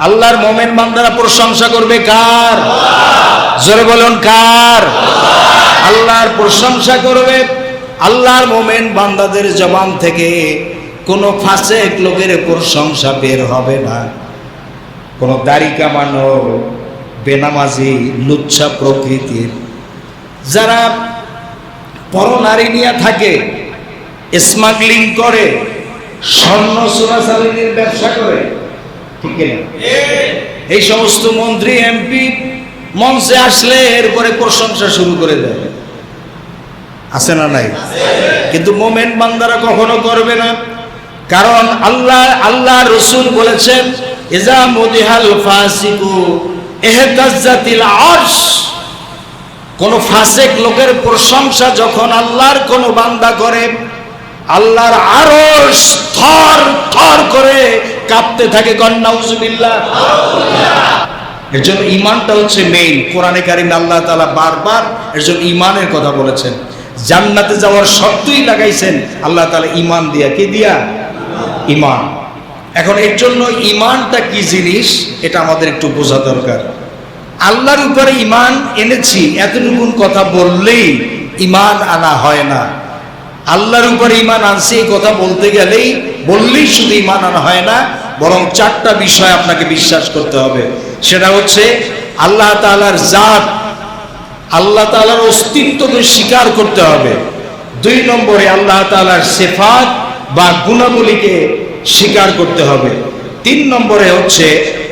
আল্লাহর মুমিন বান্দারা প্রশংসা করবে কার? জোরে বলুন কার? আল্লাহর প্রশংসা করবে। আল্লাহর মুমিন বান্দাদের জবান থেকে কোনো ফাসেক লোকের প্রশংসা বের হবে না। কোনো দাড়ি কামানো, বেনামাজি, লুচ্ছা প্রকৃতির যারা পরনারী নিয়ে থাকে, স্মাগলিং করে, স্বর্ণ চোরাচালানির ব্যবসা করে, ঠিক না? এই সমস্ত মন্ত্রী এমপি মঞ্চে আসলে এরপরে প্রশংসা শুরু করে দেয়, আছে না নাই? কিন্তু মুমিন বান্দারা কখনো করবে না। কারণ আল্লাহ রাসূল বলেছেন, ইজা মুদিহাল ফাসিকু ইহতাজ্জাতিল আরশ। কোন ফাসিক লোকের প্রশংসা যখন আল্লাহর কোন বান্দা করে, আল্লাহর আরশ থর থর করে কাঁপতে থাকে। নাউজুবিল্লাহ। এর জন্য ঈমানটা হচ্ছে মেইন। কোরআনে কারিমে আল্লাহ তাআলা বারবার এর জন্য ঈমানের কথা বলেছেন। জান্নাতে যাওয়ার শর্তই লাগাইছেন আল্লাহ তাআলা ঈমান দিয়া। কি দিয়া? ঈমান। এখন এর জন্য ঈমানটা কি জিনিস এটা আমাদের একটু বোঝা দরকার। আল্লাহর উপরে ঈমান এনেছি এতটুকুন কথা বললেই ঈমান আনা হয় না। আল্লাহর উপরে ঈমান আনছি এই কথা বললেই শুধু ঈমান আনা হয় না, বরং চারটা বিষয় আপনাকে বিশ্বাস করতে হবে। সেটা হচ্ছে আল্লাহ তাআলার জাত, আল্লাহ তাআলার অস্তিত্বকে স্বীকার করতে হবে। 2 নম্বরে আল্লাহ তাআলার সিফাত বা গুণাবলীকে স্বীকার করতে হবে। 3 নম্বরে হচ্ছে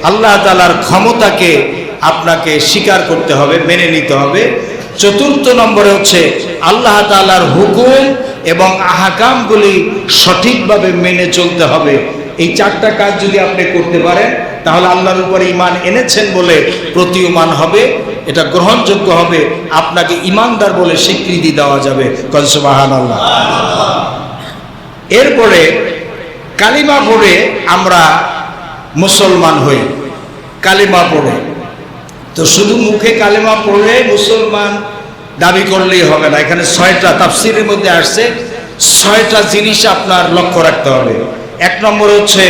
আল্লাহ তাআলার ক্ষমতাকে আপনাকে স্বীকার করতে হবে, মেনে নিতে হবে। 4 নম্বরে হচ্ছে আল্লাহ তাআলার হুকুম এবং আহকামগুলি সঠিকভাবে মেনে চলতে হবে। এই 4টা কাজ যদি আপনি করতে পারেন তাহলে আল্লাহর উপরে ঈমান এনেছেন বলে প্রতীয়মান হবে, এটা গ্রহণযোগ্য হবে, আপনাকে ঈমানদার বলে স্বীকৃতি দেওয়া যাবে। কোন সুবহানাল্লাহ। এরপরে কালিমা পড়ে আমরা মুসলমান হই। কালিমা পড়ে তো শুধু মুখে কালিমা পড়লে মুসলমান দাবি করলেই হবে না। এখানে 6টা তাফসীরের মধ্যে আসছে, 6টা জিনিস আপনার লক্ষ্য রাখতে হবে। 1 নম্বর হচ্ছে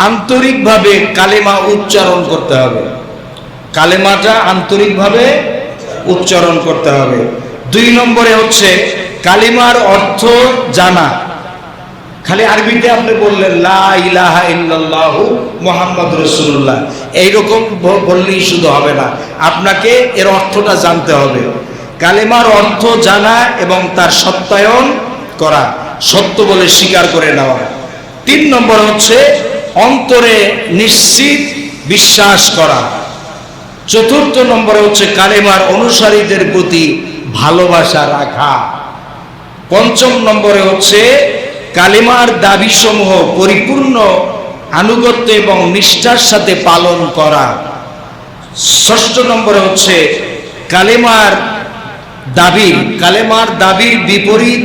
আন্তরিকভাবে কালিমা উচ্চারণ করতে হবে। কালিমাটা আন্তরিকভাবে উচ্চারণ করতে হবে। 2 নম্বরে হচ্ছে কালিমার অর্থ জানা। খালি আরবিতে আপনি বললেন লা ইলাহা ইল্লাল্লাহু মুহাম্মাদুর রাসূলুল্লাহ, এইরকম বললেই শুধু হবে না, আপনাকে এর অর্থটা জানতে হবে। কালিমার অর্থ জানা এবং তার সত্যায়ন করা, সত্য বলে স্বীকার করে নেওয়া। 3 নম্বর হচ্ছে অন্তরে নিশ্চিত বিশ্বাস করা। 4 নম্বরে হচ্ছে কালিমার অনুসারীদের প্রতি ভালোবাসা রাখা। 5 নম্বরে হচ্ছে কালিমার দাবিসমূহ পরিপূর্ণ আনুগত্য এবং নিষ্ঠার সাথে পালন করা। 6 নম্বরে হচ্ছে কালিমার দাবির বিপরীত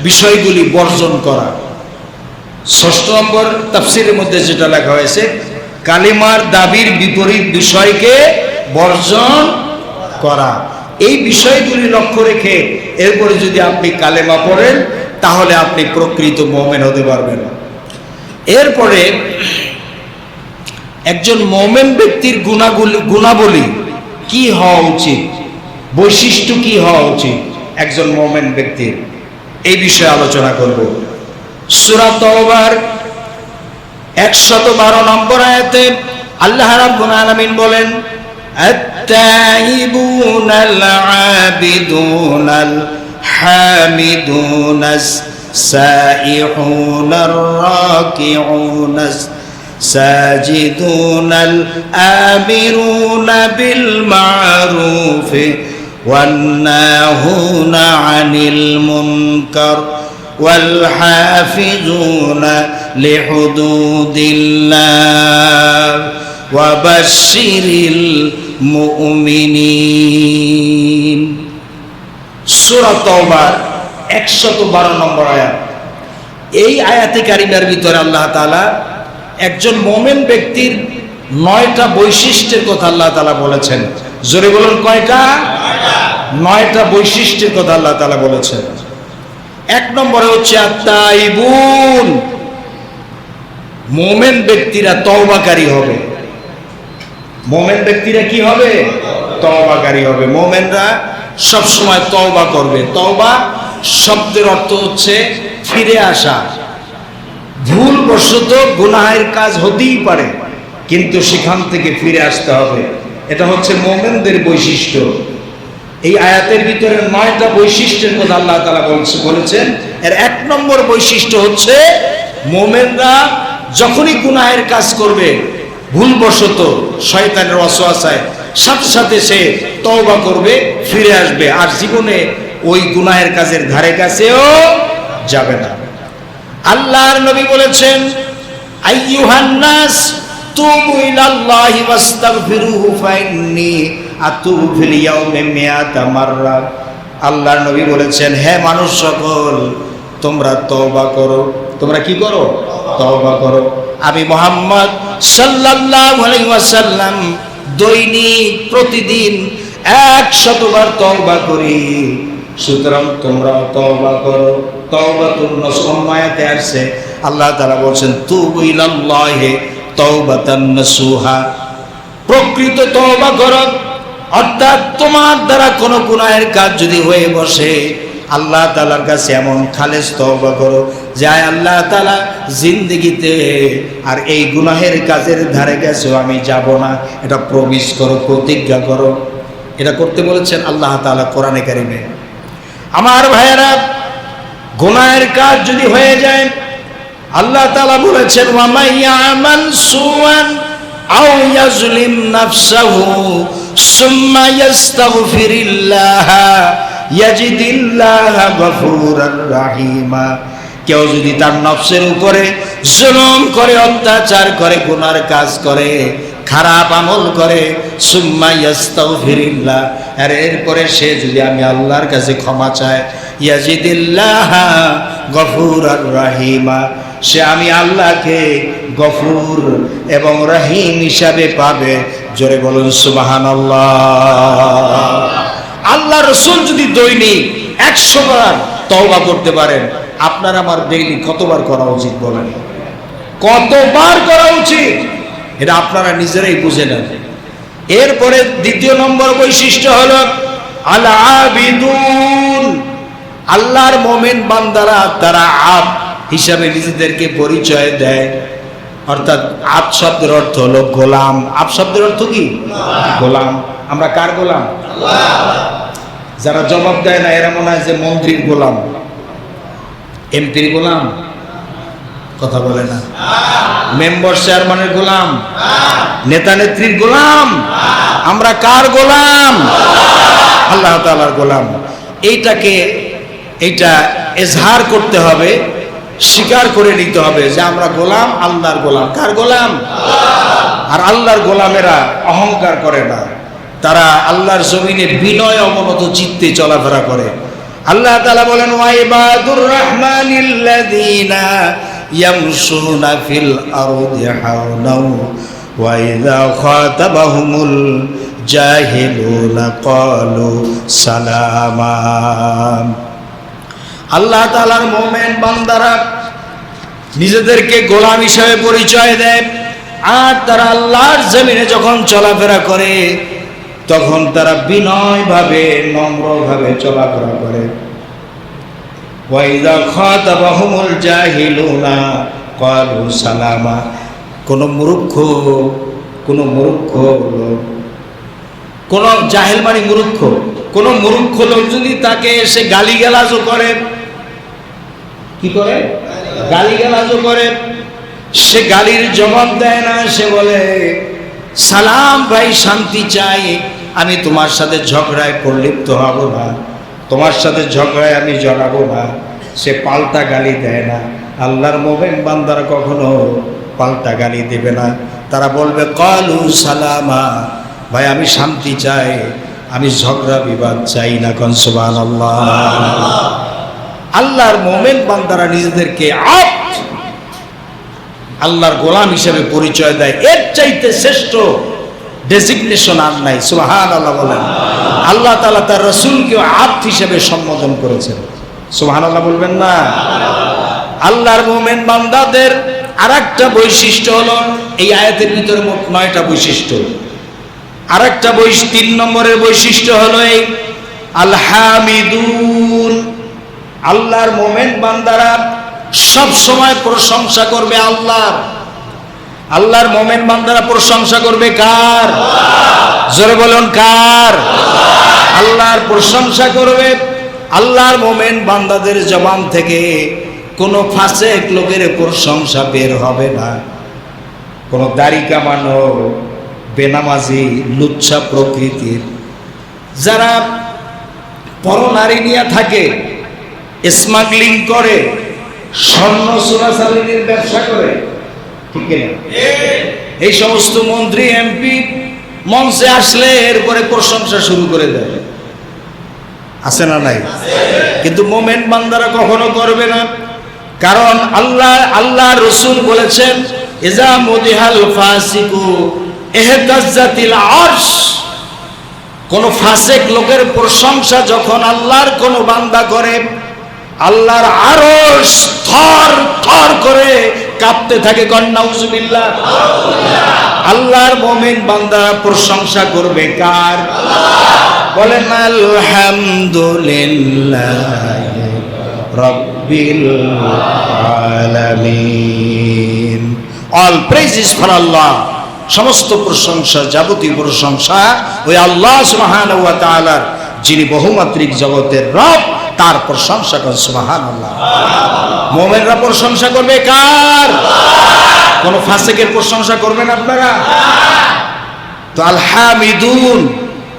বিষয়গুলি বর্জন করা। 6 নম্বর তাফসীরের মধ্যে যেটা লেখা হয়েছে, কালিমার দাবির বিপরীত বিষয়কে বর্জন করা। এই বিষয়গুলি লক্ষ্য রেখে এরপরে যদি আপনি কালেমা পড়েন তাহলে আপনি প্রকৃত মুমিন হতে পারবেন। এরপরে একজন মুমিন ব্যক্তির গুণাবলী কি হওয়া উচিত, বৈশিষ্ট্য কি হওয়া উচিত একজন মুমিন ব্যক্তির, এই বিষয়ে আলোচনা করব। সূরা তাওবার 112 নম্বর আয়াতে আল্লাহ রাব্বুল আলামিন বলেন, আত-তাইবুনাল আবিদুনাল হামিদুনাস সাইহুনার রাকিউনাস সাজিদুনাল আমিরুনা বিল মারুফি ওয়ান নাহুনা আনিল মুনকার ওয়াল হাফিজুনা লিহুদুদিল্লাহ ওয়া বাশশিরিল মুমিনিন। সূরা তাওবার 112 নম্বর আয়াত। এই আয়াতে কারিমার ভিতরে আল্লাহ তাআলা একজন মুমিন ব্যক্তির 9টা বৈশিষ্ট্যের কথা আল্লাহ তাআলা বলেছেন। জোরে বলুন কয়টা? 9টা বৈশিষ্ট্যের কথা আল্লাহ তাআলা বলেছেন। 1 নম্বরে হচ্ছে আত-তাইবুন, মোমেন ব্যক্তিরা তওবাকারী হবে। মোমেন ব্যক্তিরা কি হবে? তওবাকারী হবে। মোমেনরা সবসময় তওবা করবে। তওবা শব্দের অর্থ হচ্ছে ফিরে আসা। ভুলবশত গুনাহের কাজ হতেই পারে, কিন্তু সেখান থেকে ফিরে আসতে হবে। এটা হচ্ছে মোমেনদের বৈশিষ্ট্য। এই আয়াতের ভিতরে 9টা বৈশিষ্ট্যের কথা আল্লাহ তাআলা বলেছেন। এর 1 নম্বর বৈশিষ্ট্য হচ্ছে মোমেনরা যখনই গুনাহের কাজ করবে ভুলবশত শয়তানের ওয়াসওয়াসায়, সাথে সাথে সে তওবা করবে, ফিরে আসবে, আর জীবনে ওই গুনাহের কাজের ধারে কাছেও যাবে না। আল্লাহর নবী বলেছেন, আইয়ুহান নাস তুবু ইলাল্লাহি ওয়াস্তাগফিরুহু ফাইন্নী আতুবু ফিল ইয়াউমি মিআতা মাররা। আল্লাহর নবী বলেছেন, হে মানুষ সকল, তোমরা তওবা করো। তোমরা কি করো? তওবা করো। আমি মুহাম্মদ সাল্লাল্লাহু আলাইহি ওয়াসাল্লাম দৈনিক প্রতিদিন 100 বার তওবা করি। সুতরাং তোমরা তওবা করো। তওবাতুন নসুহ আয়াতে আসছে, আল্লাহ তাআলা বলেন তুবু ইলাল্লাহি তাওবাতান নসুহা। প্রকৃত তওবা করো, অর্থাৎ তোমার দ্বারা কোনো গুনাহের কাজ যদি হয়ে বসে, আল্লাহ তাআলার কাছে এমন খালেস তওবা করো যে আল্লাহ তাআলা জিন্দেগিতে আর এই গুনাহের কাজের ধারে কাছেও আমি যাব না। এটা প্রমিস করো, প্রতিজ্ঞা করো। এটা করতে বলেছেন আল্লাহ তাআলা কোরআনে কারিমে। আমার ভাইয়েরা, গুনাহের কাজ যদি হয়ে যায়, আল্লাহ তাআলা বলেছেন, ওয়া মান ইয়ামাল সুআন আও ইয়াজলিম নাফসাহু সুম্মা ইস্তাগফিরিল্লাহ ইয়াজিদিল্লাহ গফুরার রাহিমা। কেউ যদি তার নফসের উপরে জুলুম করে, অত্যাচার করে, গুনার কাজ করে, খারাপ আমল করে, সুম্মা ইস্তাগফিরিল্লাহ, আর এরপরে সে যদি আমি আল্লাহর কাছে ক্ষমা চায়, ইয়াজিদিল্লাহ গফুরার রাহিমা, সে আমি আল্লাহকে গফুর এবং রহিম হিসাবে পাবে। জোরে বলুন সুবহানাল্লাহ। আল্লাহ রাসূল যদি দৈনিক 100 বার তওবা করতে পারেন, আপনার আমার ডেইলি কতবার করা উচিত বলেন? কতবার করা উচিত? এটা আপনারা নিজেরাই বুঝে নেন। এরপরে 2 নম্বর বৈশিষ্ট্য হলো আল আবিদুন। আল্লাহর মুমিন বান্দারা তারা আব হিসাবে নিজেদেরকে পরিচয় দেয়। অর্থাৎ আব শব্দের অর্থ হলো গোলাম। আব শব্দের অর্থ কি? গোলাম। আমরা কার গোলাম? যারা জবাব দেয় না এরা মনে হয় যে মন্ত্রীর গোলাম, এমপির গোলাম, কথা বলে না, মেম্বার চেয়ারম্যানের গোলাম, নেতা নেত্রীর গোলাম। আমরা কার গোলাম? আল্লাহ তাআলার গোলাম। এইটা এজহার করতে হবে, স্বীকার করে নিতে হবে যে আমরা গোলাম, আল্লাহর গোলাম। কার গোলাম? আর আল্লাহর গোলামেরা অহংকার করে না, তারা আল্লাহর জমিনে বিনয় অবনত চিত্তে চলাফেরা করে। আল্লাহ তাআলা বলেন, ওয়া ইবাদুর রাহমানিল্লাযীনা ইয়ামশুনা ফিল আরদি হাওনাও ওয়া ইযা খাতাবাহুমুল জাহিলুনা ক্বালু সালামা। আল্লাহ তাআলার মুমিন বান্দারা নিজেদেরকে গোলাম হিসেবে পরিচয় দেয়, আর তারা আল্লাহর জমিনে যখন চলাফেরা করে তখন তারা বিনয়ভাবে, নম্রভাবে চলাফেরা করে। ওয়া ইযা খাতাবাহুমুল জাহিলুনা ক্বালু সালামা। কোন মূর্খ কোন জাহেল মানে মূর্খ, কোন মূর্খ লোক যদি তাকে এসে গালিগালাজও করে, কি করে? গালিগালাজও করে, সে গালির জবাব দেয় না। সে বলে, সালাম ভাই, শান্তি চাই, আমি তোমার সাথে ঝগড়ায় প্রলিপ্ত হব না, তোমার সাথে ঝগড়ায় আমি জড়াবো না। সে পাল্টা গালি দেয় না। আল্লাহর মুমিন বান্দারা কখনো পাল্টা গালি দেবে না। তারা বলবে ক্বালু সালামা, ভাই আমি শান্তি চাই, আমি ঝগড়া বিবাদ চাই না। কোন সুবহানাল্লাহ। আল্লাহর মুমিন বান্দারা নিজেদেরকে আল্লাহর গোলাম হিসেবে পরিচয় দেয়। এর চাইতে শ্রেষ্ঠ ডেজিগনেশন আর নাই। সুবহানাল্লাহ বলেন। আল্লাহ তাআলা তার রাসূলকে আব্দ হিসেবে সম্বোধন করেছেন। সুবহানাল্লাহ বলবেন না? আল্লাহর মুমিন বান্দাদের আর একটা বৈশিষ্ট্য হলো, এই আয়াতের ভিতরে মোট 9টা বৈশিষ্ট্য। আর একটা 3 নম্বরের বৈশিষ্ট্য হলো এই আল হামিদুন, আল্লাহর মোমেন বান্দারা সব সময় প্রশংসা করবে আল্লাহর। আল্লাহর মোমেন বান্দারা প্রশংসা করবে কার? জোরে বলুন কার? আল্লাহর প্রশংসা করবে। আল্লাহর মোমেন বান্দাদের জবান থেকে কোনো ফাসেক লোকের প্রশংসা বের হবে না। কোনো দাড়ি কামানো, বেনামাজি, লুচ্ছা প্রকৃতির যারা পরনারী নিয়ে থাকে, স্মাগলিং করে, স্বর্ণ চোরাচালানির ব্যবসা করে, ঠিক না? এই সমস্ত মন্ত্রী এমপি মঞ্চে আসলে এরপরে প্রশংসা শুরু করে দেয়, আছে না নাই? কিন্তু মোমেন বান্দারা কখনো করবে না। কারণ আল্লাহ রসুল বলেছেন, ইজা মুদিহাল ফাসিকু ইহতাজ্জাতিল আরশ, কোন ফাসিক লোকের প্রশংসা যখন আল্লাহর কোন বান্দা করে, আল্লাহর আরশ থর থর করে কাঁপতে থাকে। নাউজুবিল্লাহ। আল্লাহর মুমিন বান্দা প্রশংসা করবে কার? বলেন আলহামদুলিল্লাহ রাব্বিল আলামিন। অল প্রেইজেস ফর আল্লাহ, সমস্ত প্রশংসা, যাবতীয় প্রশংসা ওই আল্লাহ সুবহানাহু ওয়া তাআলার, যিনি বহুমাত্রিক জগতের রব, তার প্রশংসা করেন সুবহানাল্লাহ। মুমিনরা প্রশংসা করবে কার? কোন ফাসিকের প্রশংসা করবেন আপনারা? তো আল হামিদুন,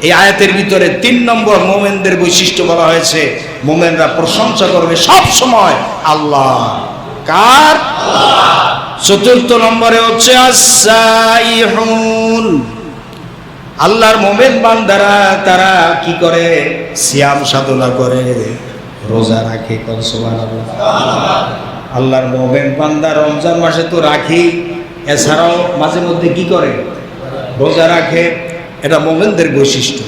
এই আয়াতের ভিতরে 3 নম্বর মুমিনদের বৈশিষ্ট্য বলা হয়েছে। মুমিনরা প্রশংসা করবে সব সময় আল্লাহ। কার? চতুর্থ নম্বরে হচ্ছে আস-সাইহুন, আল্লাহর মুমিন বান্দারা তারা কি করে? সিয়াম সাধনা করে, রোজা রাখে। সুবহানাল্লাহ। আল্লাহর মুমিন বান্দা রমজান মাসে তো রাখি, এছাড়াও মাঝে মধ্যে কি করে? রোজা রাখে। এটা মুমিনদের বৈশিষ্ট্য।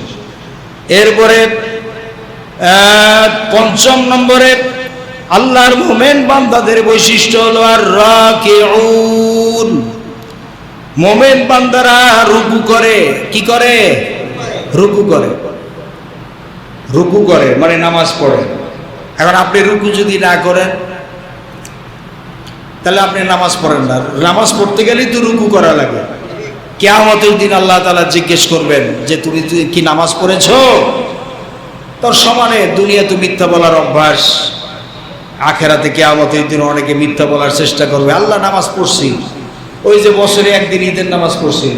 এরপরে 5ম নম্বরে আল্লাহর মুমিন বান্দাদের বৈশিষ্ট্য হলো আর রাকিউন, মুমিন বান্দারা রুকু করে। কি করে? রুকু করে। রুকু করে মানে নামাজ পড়ে। এখন আপনি রুকু যদি না করেন তাহলে আপনি নামাজ পড়েন না। নামাজ পড়তে গেলেই তো রুকু করা লাগে। কিয়ামতের দিন আল্লাহ তাআলা জিজ্ঞেস করবেন যে তুমি কি নামাজ পড়েছো? তোর সমানে দুনিয়া তো মিথ্যা বলার অভ্যাস, আখেরাতে কিয়ামতের দিন অনেকে মিথ্যা বলার চেষ্টা করবে। আল্লাহ নামাজ পড়ছি, ওই যে বছরে একদিন ঈদের নামাজ পড়ছিল।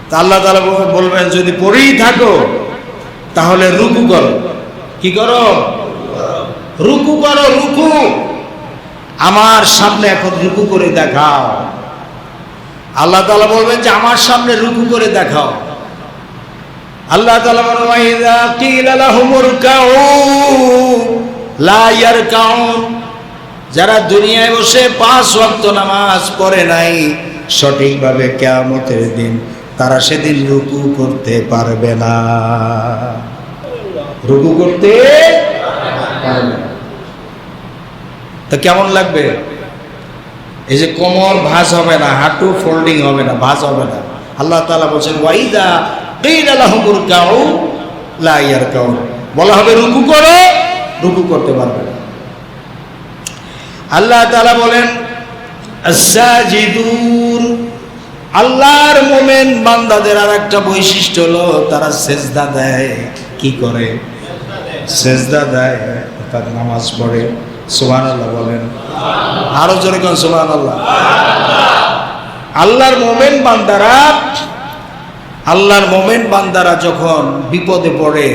তা আল্লাহ তাআলা বলবেন যদি পড়েই থাকো তাহলে রুকু করো। কি করো? রুকু করো। রুকু আমার সামনে এখন রুকু করে দেখাও। আল্লাহ তাআলা বলবেন যে আমার সামনে রুকু করে দেখাও। আল্লাহ তাআলা বলেন ওয়াইযা কিলা লাহুমুরকাউ লা ইয়ারকাউন, যারা দুনিয়ায় বসে 5 ওয়াক্ত নামাজ পড়ে নাই সঠিকভাবে, কিয়ামতের দিন তারা সেদিন রুকু করতে পারবে না। রুকু করতে পারবে না। তো কেমন লাগবে? এই যে কোমর ভাঁজ হবে না, হাঁটু ফোল্ডিং হবে না, ভাঁজ হবে না। আল্লাহ তাআলা বলেন ওয়াইদা কিলা লাহুমুরকাউ লা ইয়ারকাউন, বলা হবে রুকু করো, রুকু করতে পারবে না। আল্লাহ তাআলা বলেন আস-সাজিদুন, আল্লাহর মুমিন বান্দাদের আরেকটা বৈশিষ্ট্য হলো তারা সেজদা দেয়। কি করে? সেজদা দেয়, অর্থাৎ নামাজ পড়ে। সুবহানাল্লাহ বলেন, আরো জোরে কোন সুবহানাল্লাহ। আল্লাহর মুমিন বান্দারা যখন বিপদে পড়ে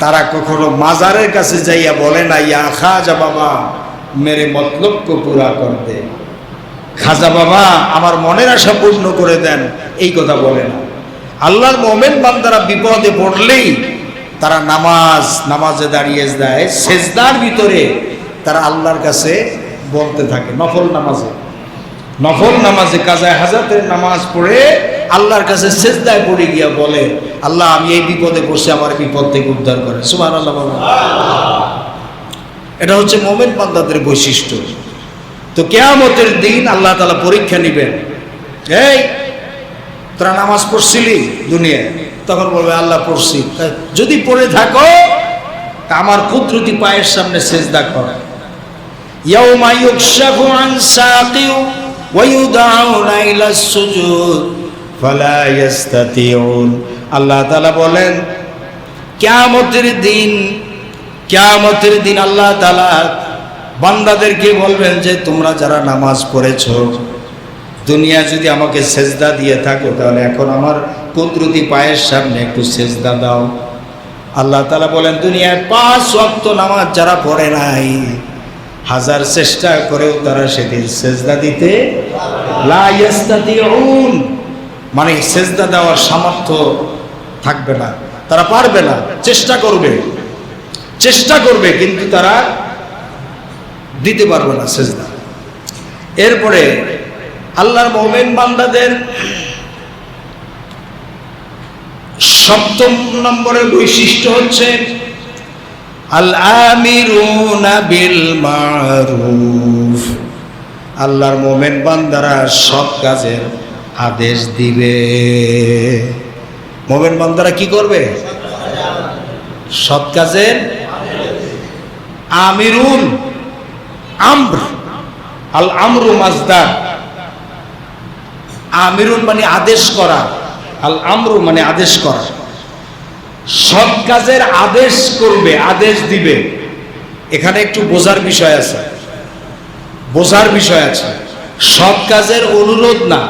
তারা কখনো মাজারের কাছে যাইয়া বলে না ইয়া খাজা বাবা মেরে মতলব কো পুরা কর দে, খাজা বাবা আমার মনের আশা পূর্ণ করে দেন, এই কথা বলে না। আল্লাহর মুমিন বান্দারা বিপদে পড়লেই তারা নামাজে দাঁড়িয়ে যায়, সেজদার ভিতরে তারা আল্লাহর কাছে বলতে থাকে। নফল নামাজে কাজা হাজাতের নামাজ পড়ে আল্লাহর কাছে সেজদায় পড়ে গিয়া বলে আল্লাহ আমি এই বিপদে পড়ছি, আমার বিপদ থেকে উদ্ধার করে। সুবহানাল্লাহ। এটা হচ্ছে মুমিন বান্দাদের বৈশিষ্ট্য। তো কিয়ামতের দিন আল্লাহ তাআলা পরীক্ষা নেবেন, এই তোরা নামাজ পড়ছিলি দুনিয়ায়? তখন বলবে আল্লাহ পড়ছি। যদি পড়ে থাকো তা আমার কুদরতি পায়ের সামনে সিজদা কর। ইয়াউমা ইউকশাফু আন সাকিউ ওয়া ইউদআউনা ইলাস সুজুদ ফালা ইস্তাতিউন। আল্লাহ তাআলা বলেন কিয়ামতের দিন আল্লাহ তাআলা বান্দাদেরকে বলবেন যে তোমরা যারা নামাজ পড়েছো, দুনিয়া যদি আমাকে সেজদা দিয়ে থাকো তাহলে এখন আমার কুদরতি পায়ের সামনে একটু সেজদা দাও। আল্লাহ তাআলা বলেন দুনিয়ায় 5 ওয়াক্ত নামাজ যারা পড়ে নাই, হাজার চেষ্টা করেও তারা সেদিন সেজদা দিতে লা ইস্তাতিউন, মানে সেজদা দেওয়ার সামর্থ্য থাকবে না, তারা পারবে না। চেষ্টা করবে কিন্তু তারা দিতে পারবে না সেজদা। এরপরে আল্লাহর মুমিন বান্দাদের 7ম নম্বরের বৈশিষ্ট্য হচ্ছে আল আমিরুনা বিল মারুফ। আল্লাহর মুমিন বান্দারা সৎ কাজের আদেশ দিবে। মুমিন বান্দারা কি করবে? সৎ কাজের আমিরুন, আমর, আল আমরু মাজদার। আমিরুন মানে আদেশ করা, আল আমরু মানে আদেশ করা। সৎ কাজের আদেশ করবে, আদেশ দিবে। এখানে একটু বোঝার বিষয় আছে, সৎ কাজের অনুরোধ না।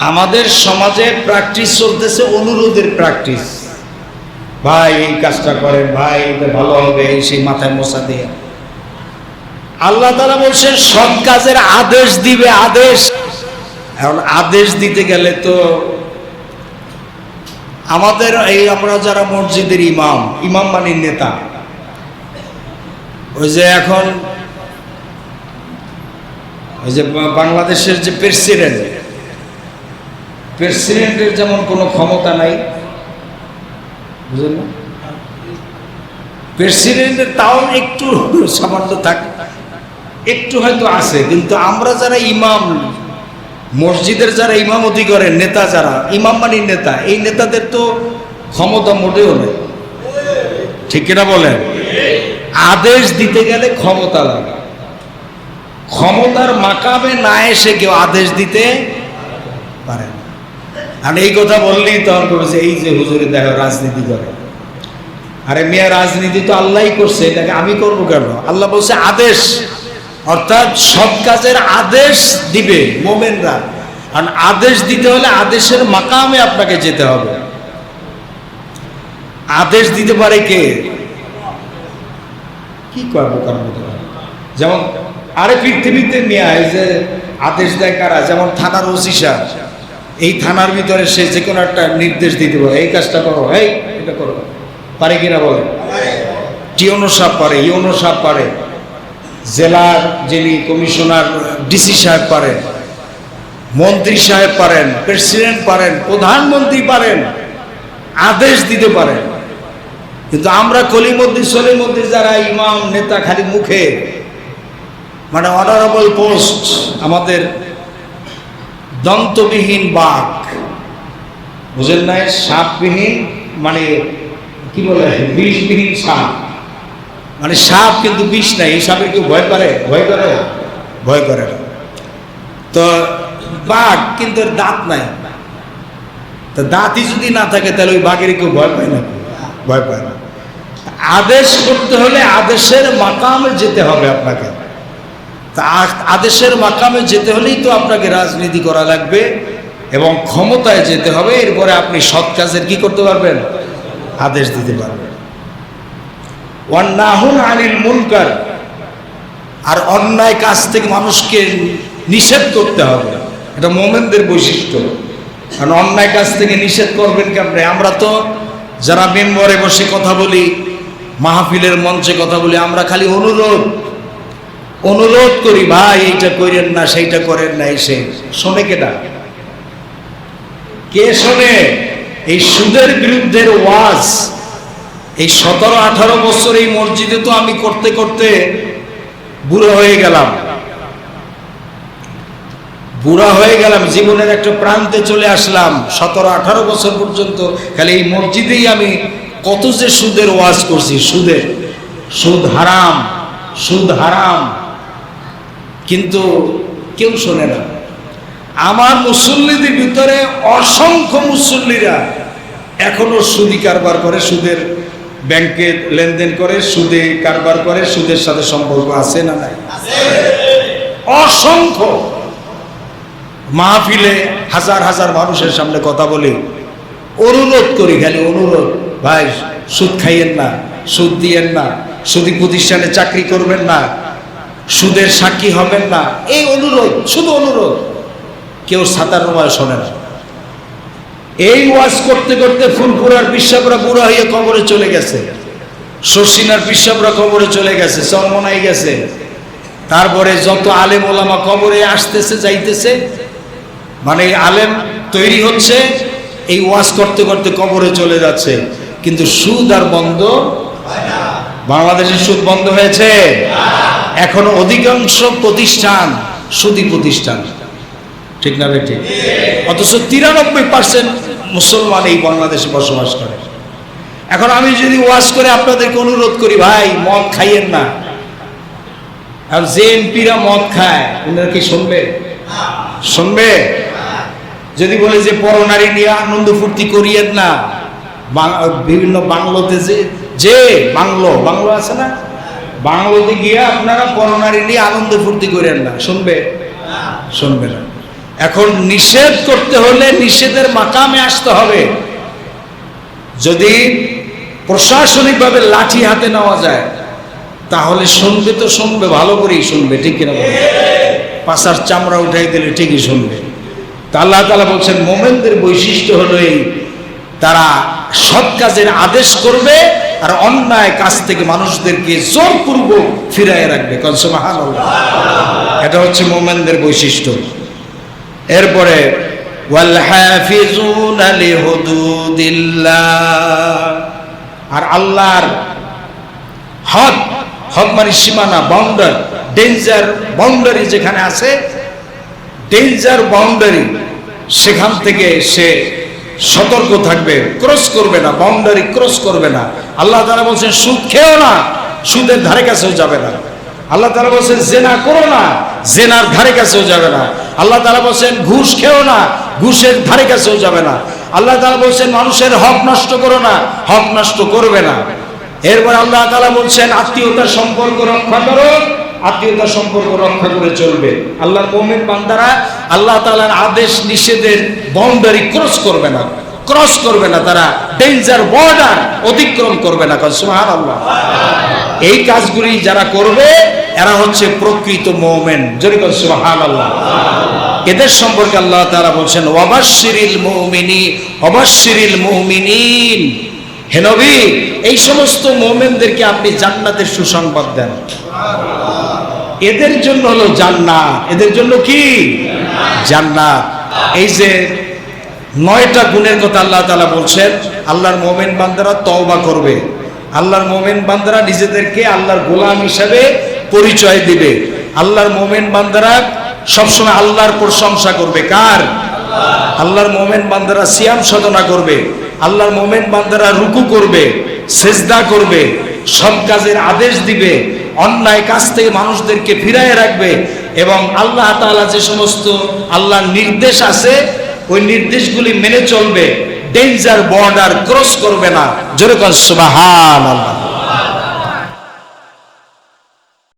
আমাদের সমাজে প্র্যাকটিস চলতেছে অনুরোধের প্র্যাকটিস। ভাই এই কাজটা করেন, ভাই এটা ভালো হবে, সেই মাথায় মশা দিয়ে। আল্লাহ তাআলা বলছেন সৎ কাজের আদেশ দিবে, আদেশ। এখন আদেশ দিতে গেলে তো আমাদের আমরা যারা মসজিদের ইমাম মানে নেতা, ওই যে এখন ওই যে বাংলাদেশের যে প্রেসিডেন্টের যেমন কোনো ক্ষমতা নাই, বুঝলেন না? প্রেসিডেন্টের তাও একটু সামান্য থাকে, একটু হয়তো আছে, কিন্তু আমরা যারা ইমাম, মসজিদের যারা ইমামতি করেন, নেতা যারা, ইমাম মানে নেতা, এই নেতাদের তো ক্ষমতা মোটেও নেই, ঠিক কিনা বলেন? আদেশ দিতে গেলে ক্ষমতা লাগে। ক্ষমতার মাকামে না এসে কেউ আদেশ দিতে পারে না। আর এই কথা বললেই তখন করেছে এই যে হুজুরে দেখো রাজনীতি করে। আরে মিয়া, রাজনীতি তো আল্লাহই করছে, এটাকে আমি করব কেন? আল্লাহ বলছে আদেশ, অর্থাৎ সৎ কাজের আদেশ দিবে মুমিনরা। আর আদেশ দিতে হলে আদেশের মাকামে আপনাকে যেতে হবে। আদেশ দিতে পারে কে? কি করবো কার মতো? যেমন আরে পৃথিবীতে নিয়ে যে আদেশ দেয় কারা? যেমন থানার ওসি সাহেব, এই থানার ভিতরে সে যে কোনো একটা নির্দেশ দিতে পারে, এই কাজটা করো, এই এটা করো, পারে কিনা বলে? টিওনো সাহেব পারে, ইউনো সাহেব পারে, জেলার যিনি কমিশনার ডিসি সাহেব পারেন, মন্ত্রী সাহেব পারেন, প্রেসিডেন্ট পারেন, প্রধানমন্ত্রী পারেন, আদেশ দিতে পারেন। কিন্তু আমরা কলিমদ্দি সলিমদ্দি যারা ইমাম নেতা, খালি মুখে মানে অনারেবল পোস্ট, আমাদের দন্তবিহীন বাঘ, বুঝেন নাই? সাপবিহীন মানে কি বলে, বিষবিহীন সাপ, মানে সাপ কিন্তু বিষ নাই। এই সাপের কেউ ভয় করে? ভয় করে না। তো বাঘ কিন্তু এর দাঁত নাই, তো দাঁতই যদি না থাকে তাহলে ওই বাঘের কেউ ভয় পায় না? ভয় পায় না। আদেশ করতে হলে আদেশের মাকামে যেতে হবে আপনাকে। তা আদেশের মাকামে যেতে হলেই তো আপনাকে রাজনীতি করা লাগবে এবং ক্ষমতায় যেতে হবে। এরপরে আপনি সৎ কাজের কি করতে পারবেন? আদেশ দিতে পারবেন। ওয়ান্নাহুন আনিল মুনকার, আর অন্যায় কাজ থেকে মানুষকে নিষেধ করতে হবে। এটা মুমিনদের বৈশিষ্ট্য। কারণ অন্যায় কাজ থেকে নিষেধ করবেন কেমনে? আমরা তো যারা মেম্বরে বসে কথা বলি, মাহফিলের মঞ্চে কথা বলি, আমরা খালি অনুরোধ করি, ভাই এইটা করেন না, সেইটা করেন না। এসে শোনে কেটা? কে শোনে? এই সুদের বিরুদ্ধের ওয়াজ এই 17-18 বছর এই মসজিদে তো আমি করতে করতে বুড়ো হয়ে গেলাম, বুড়া হয়ে গেলাম, জীবনের একটা প্রান্তে চলে আসলাম। 17-18 বছর পর্যন্ত খালি এই মসজিদেই আমি কত যে সুদের ওয়াজ করছি, সুদ হারাম, সুদ হারাম, কিন্তু কেউ শোনে না। আমার মুসল্লিদের ভিতরে অসংখ্য মুসল্লিরা এখনো সুদি কারবার করে, সুদের ব্যাংকে লেনদেন করে, সুদে কারবার করে, সুদের সাথে সম্পর্ক আছে না নাই? অসংখ্য। মাহফিলে হাজার হাজার মানুষের সামনে কথা বলি, অনুরোধ করি, খালি অনুরোধ, ভাই সুদ খাইয়েন না, সুদ দিয়েন না, সুদি প্রতিষ্ঠানে চাকরি করবেন না, সুদের সাক্ষী হবেন না, এই অনুরোধ, শুধু অনুরোধ। কেউ ছাতার নয় শোনে না। এই ওয়াজ করতে করতে ফুলপুরার পিসাবরা বুড়া হয়ে কবরে চলে গেছে, শর্ষিনার পিসাবরা কবরে চলে গেছে, চরমনাই গেছে। তারপরে যত আলেম ওলামা কবরে আসতেছে যাইতেছে, মানে আলেম তৈরি হচ্ছে, এই ওয়াজ করতে করতে কবরে চলে যাচ্ছে। কিন্তু সুদ আর বন্ধ, বাংলাদেশের সুদ বন্ধ হয়েছে? এখন অধিকাংশ প্রতিষ্ঠান সুদী প্রতিষ্ঠান, ঠিক না ঠিক? অথচ 93% মুসলমান এই বাংলাদেশে বসবাস করে। এখন আমি যদি ওয়াজ করে আপনাদেরকে অনুরোধ করি, ভাই মদ খাইয়েন না, আর যে এমপিরা মদ খায় ওনারা কি শুনবে? শুনবে? যদি বলে যে পরনারী নিয়ে আনন্দ ফুর্তি করিয়েন না, বিভিন্ন বাংলোতে যে বাংলো আছে না, বাংলোতে গিয়ে আপনারা পরনারী নিয়ে আনন্দ ফুর্তি করেন না, শুনবে? শুনবে না। এখন নিষেধ করতে হলে নিষেধের মাকামে আসতে হবে। যদি প্রশাসনিকভাবে লাঠি হাতে নেওয়া যায় তাহলে শুনবে, তো শুনবে, ভালো করেই শুনবে, ঠিক কিনা বলবে? পাছার চামড়া উঠাই দিলে ঠিকই শুনবে। তা আল্লাহ তাআলা বলছেন মুমিনদের বৈশিষ্ট্য হলো এই, তারা সৎ কাজের আদেশ করবে আর অন্যায় কাজ থেকে মানুষদেরকে জোরপূর্বক ফিরায় রাখবে। কোন সুবহানাল্লাহ। এটা হচ্ছে মুমিনদের বৈশিষ্ট্য। এরপরে ওয়াল হাফিজুনা লিহুদুদিল্লাহ, আর আল্লাহর হদ, হদ মানে সীমানা, বাউন্ডারি, ডেঞ্জার বাউন্ডারি যেখানে আছে, ডেঞ্জার বাউন্ডারি, সেখান থেকে সে সতর্ক থাকবে, ক্রস করবে না, বাউন্ডারি ক্রস করবে না। আল্লাহ তাআলা বলছেন সুদ খেও না, সুদের ধারে কাছেও যাবে না। আল্লাহ তাআলা বলছেন জেনা করো না, জেনার ধারে কাছেও যাবে না। আল্লাহ তাআলা বলছেন ঘুষ খেও না, ঘুষের ধারে কাছেও যাবে না। আল্লাহ তাআলা বলছেন মানুষের হক নষ্ট করো না, হক নষ্ট করবে না। এরপর আল্লাহ তাআলা বলছেন আত্মীয়তার সম্পর্ক রক্ষা করো, আত্মীয়তার সম্পর্ক রক্ষা করে চলবে। আল্লাহর মুমিন বান্দারা আল্লাহ তাআলার আদেশ নিষেধের বাউন্ডারি ক্রস করবে না, ক্রস করবে না, তারা ডেঞ্জার বর্ডার অতিক্রম করবে না। সুবহানাল্লাহ। এই কাজগুলি যারা করবে এরা হচ্ছে প্রকৃত মুমিন। জোরে বল সুবহানাল্লাহ। এদের সম্পর্কে আল্লাহ তাআলা বলছেন ওয়াবাশশিরিল মুমিনিন, ওয়াবাশশিরিল মুমিনিন, হে নবী এই সমস্ত মুমিনদেরকে আপনি জান্নাতের সুসংবাদ দেন। এদের জন্য হলো জান্নাত, এদের জন্য কি? জান্নাত। এই যে 9টা গুণের কথা আল্লাহ তাআলা বলছেন, আল্লাহর মুমিন বান্দারা তওবা করবে, আল্লাহর মুমিন বান্দারা নিজেদেরকে আল্লাহর গোলাম হিসাবে পরিচয় দিবে, আল্লাহর মুমিন বান্দারা সবসময় আল্লাহর প্রশংসা করবে। কার? আল্লাহর মুমিন বান্দারা সিয়াম সাধনা করবে, আল্লাহর মুমিন বান্দারা রুকু করবে, সিজদা করবে, সৎ কাজের আদেশ দিবে, অন্যায় কাজ থেকে মানুষদেরকে ফিরায় রাখবে, এবং আল্লাহ তাআলা যে সমস্ত আল্লাহর নির্দেশ আছে ওই নির্দেশগুলি মেনে চলবে, ডেঞ্জার বর্ডার ক্রস করবে না। জোরে বল সুবহানাল্লাহ।